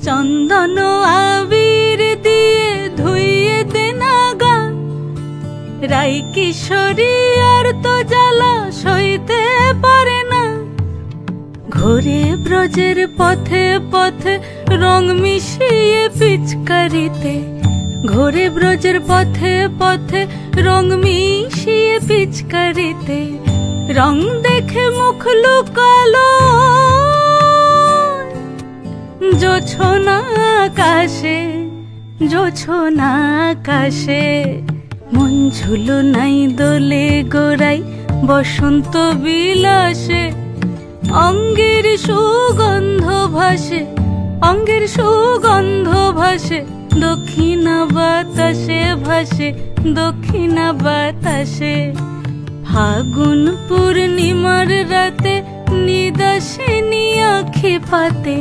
চন্দন আবির দিয়ে ধুইয়ে দে না গা, রাই কিশোরী আর তো জ্বালা সইতে পারে না। ঘোরে ব্রজের পথে পথে রং মিশিয়ে পিচকারিতে, ঘোরে ব্রজের পথে পথে রং মিশিয়ে পিচকারিতে, রং দেখে মুখ লুকালো জোছনা আকাশে, জোছনা আকাশে। মন ঝুলো নাই দোলে গোড়াই বসন্ত বিলাসে, অঙ্গের সুগন্ধ ভাসে, অঙ্গের সুগন্ধ ভাসে, দক্ষিণা বাতাসে ভাসে, দক্ষিণা বাতাসে। ফাগুন পূর্ণিমার রাতে নিদাসিনী আঁখি পাতে,